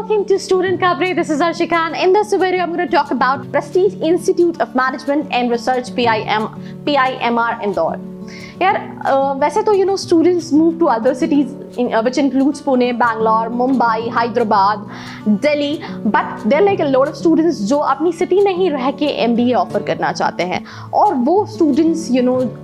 welcome to Student Coverage. This is Arshika, and in this video I'm going to talk about Prestige Institute of Management and Research PIMR Indore. यार वैसे तो students move to other cities which includes Pune, Bangalore, Mumbai, Hyderabad, Delhi, but there are like a lot of students जो अपनी city में ही रह के MBA offer करना चाहते हैं और वो students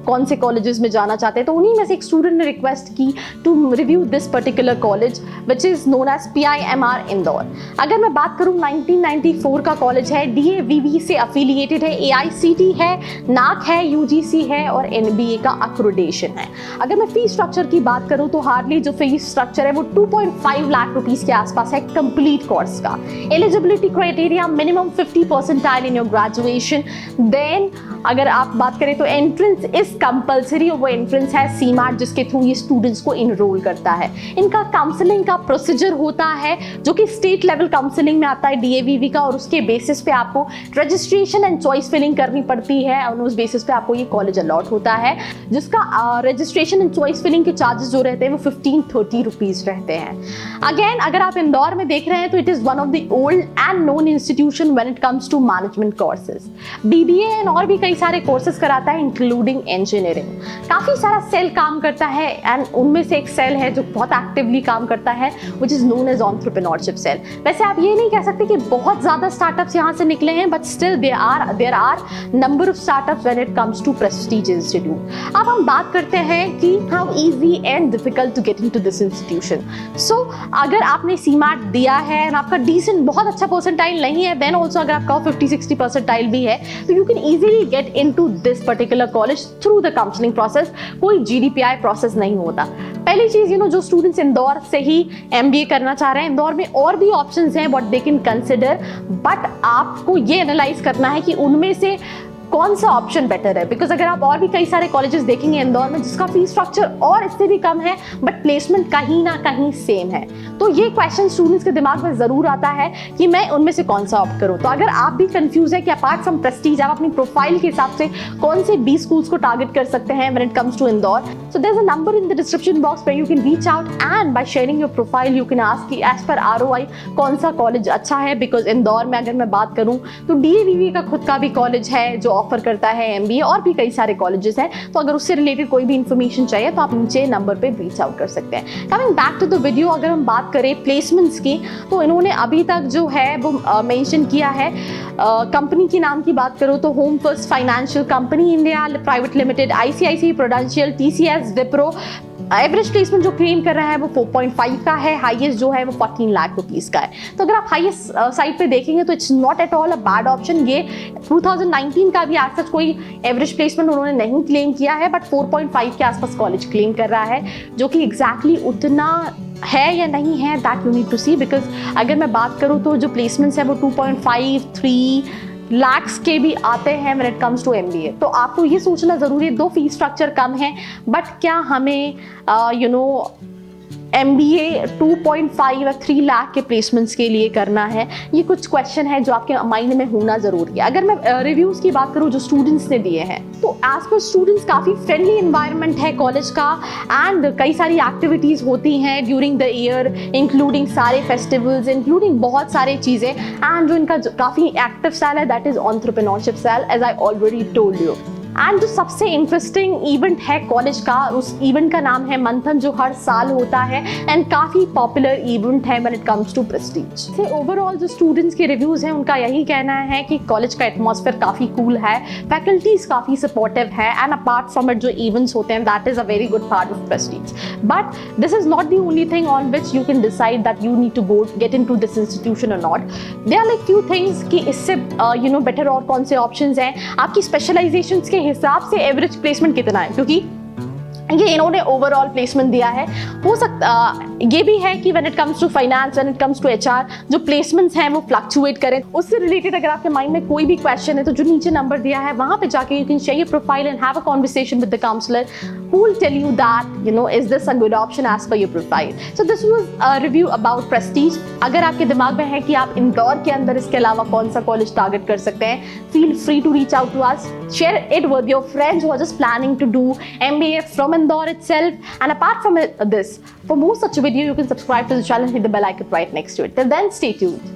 कौन से colleges में जाना चाहते हैं, तो उन्हीं में से एक student ने request की to review this particular college which is known as PIMR Indore. अगर मैं बात करूँ 1994 का college है, DAVV से affiliated है, AICT है, NAAC है, UGC है और NBA का accreditation है. अगर मैं फी स्ट्रक्चर की बात करूँ तो हार्डली जो फी स्ट्रक्चर है वो 2.5 लाख रुपीस के आसपास है कंप्लीट कोर्स का. Eligibility criteria minimum 50 percentile in your graduation. Then अगर आप बात करें तो एंट्रेंस इज कंपल्सरी और वो एंट्रेंस है सीमार्ट जिसके थ्रू ये स्टूडेंट्स को इनरोल करता है. इनका काउंसलिंग का प्रोसीजर होता है जो कि स्टेट लेवल काउंसलिंग में आता है DAVV का, और उसके बेसिस पे आपको रजिस्ट्रेशन एंड चॉइस फिलिंग करनी पड़ती है और उस बेसिस पे आपको ये कॉलेज अलॉट होता है, जिसका रजिस्ट्रेशन एंड चॉइस फिलिंग के चार्जेस जो रहते हैं वो 15-30 रुपीज रहते हैं. अगेन अगर आप इंदौर में देख रहे हैं तो it is one of the old and known institution when it comes to management courses. BBA and और भी कई सारे कोर्सेज कराता है इंक्लूडिंग इंजीनियरिंग. काफी सारा सेल काम करता है एंड उनमें से एक सेल है जो बहुत एक्टिवली काम करता है which is known as entrepreneurship cell. वैसे आप ये नहीं कह सकते कि बहुत ज्यादा स्टार्टअप्स यहाँ से निकले हैं, but still there are number of startups when it comes to prestige institute. अब हम बात करते हैं कि how easy and difficult to get into this institution. So अगर आपने सीमार्ट दिया है एंड आपका डिसेंट बहुत अच्छा परसेंटाइल नहीं है, देन ऑल्सो अगर आपका 50-60 परसेंटाइल भी है तो you can easily get into this particular college through the counselling process. कोई GDPI प्रोसेस नहीं होता. पहली चीज जो स्टूडेंट्स इंदौर से ही MBA करना चाह रहे हैं, इंदौर में और भी ऑप्शंस हैं what they can consider, but आपको ये एनालाइज करना है कि उनमें से कौन सा ऑप्शन बेटर है. बिकॉज अगर आप और भी कई सारे कॉलेजेस देखेंगे इंदौर में जिसका फीस स्ट्रक्चर और इससे भी कम है बट प्लेसमेंट कहीं ना कहीं सेम है, तो ये क्वेश्चन स्टूडेंट्स के दिमाग में जरूर आता है कि मैं उनमें से कौन सा ऑप्ट करूं. तो अगर आप भी कंफ्यूज है कि अपार्ट फ्रॉम प्रेस्टीज आप अपनी प्रोफाइल के हिसाब से कौन से 20 स्कूल्स को टारगेट कर सकते हैं when it comes to Indore, so there is a number in the description box where you can reach out and by sharing your profile you can ask कि एज पर ROI कौन सा college अच्छा है. Because Indore में अगर मैं बात करूं तो DAVV का खुद का भी कॉलेज है जो ऑफर करता है MBA, और भी कई सारे कॉलेजेस हैं, तो अगर उससे रिलेटेड कोई भी इंफॉर्मेशन चाहिए तो आप नीचे नंबर पे रीच आउट कर सकते हैं. Coming back to the video, अगर हम बात करें प्लेसमेंट्स की तो इन्होंने अभी तक जो है वो मेंशन किया है. कंपनी के नाम की बात करो तो home first financial company India private limited, ICICI prudential, TCS, Wipro. Average placement जो क्लेम कर रहा है वो 4.5 का है, हाईएस्ट जो है वो 14 लाख रुपीस का है. तो अगर आप हाईएस्ट साइड पे देखेंगे तो it's not at all a bad option. ये 2019 का भी आज तक कोई एवरेज प्लेसमेंट उन्होंने नहीं क्लेम किया है, बट 4.5 के आसपास कॉलेज क्लेम कर रहा है, जो कि एग्जैक्टली उतना है या नहीं है that you need to see. Because अगर मैं बात करूँ तो जो प्लेसमेंट्स है वो 2.5-3 लाख्स के भी आते हैं when it comes to MBA. तो आपको ये सोचना जरूरी है, दो फीस स्ट्रक्चर कम है बट क्या हमें MBA 2.5 या 3 लाख के प्लेसमेंट्स के लिए करना है. ये कुछ क्वेश्चन है जो आपके माइंड में होना जरूरी है. अगर मैं रिव्यूज की बात करूँ जो स्टूडेंट्स ने दिए हैं तो एज पर स्टूडेंट्स काफ़ी फ्रेंडली इन्वायरमेंट है कॉलेज का एंड कई सारी एक्टिविटीज़ होती हैं ड्यूरिंग द ईयर, इंक्लूडिंग सारे फेस्टिवल्स, इंक्लूडिंग बहुत सारी चीज़ें. एंड जो इनका काफ़ी एक्टिव सेल है that is entrepreneurship cell, as I already told you. And जो सबसे इंटरेस्टिंग इवेंट है कॉलेज का, उस इवेंट का नाम है मंथन, जो हर साल होता है एंड काफ़ी पॉपुलर इवेंट है when it comes to prestige. Overall जो स्टूडेंट्स के रिव्यूज हैं उनका यही कहना है कि कॉलेज का एटमॉस्फेयर काफ़ी कूल है, फैकल्टीज काफ़ी सपोर्टिव है एंड अपार्ट फ्रॉम इट जो इवेंट्स होते हैं that is a very good part of prestige. But this is not the only thing on which you can decide that you need to go get into this institution और not. There are like few things कि इससे better और कौन से options हैं, आपकी specialisations के हिसाब से एवरेज प्लेसमेंट कितना है, क्योंकि ये इन्होंने ओवरऑल प्लेसमेंट दिया है. हो सकता ये भी है कि when it comes to finance, when it comes to HR जो प्लेसमेंट्स हैं वो फ्लक्चुएट करें. उससे रिलेटेड अगर आपके माइंड में कोई भी क्वेश्चन है तो जो नीचे नंबर दिया है वहां पे जाके you can share your profile and have a conversation with the counsellor who will tell you that is this a good option as per your profile. So this was a review about Prestige. अगर आपके दिमाग में है कि आप इंदौर के अंदर इसके अलावा कौन सा कॉलेज टारगेट कर सकते हैं, feel free to reach out to us. Share it with your friends who are just planning to do MBA from Indore itself. And apart from this, for more such video, you can subscribe to the channel, hit the bell icon right next to it. Till then, stay tuned.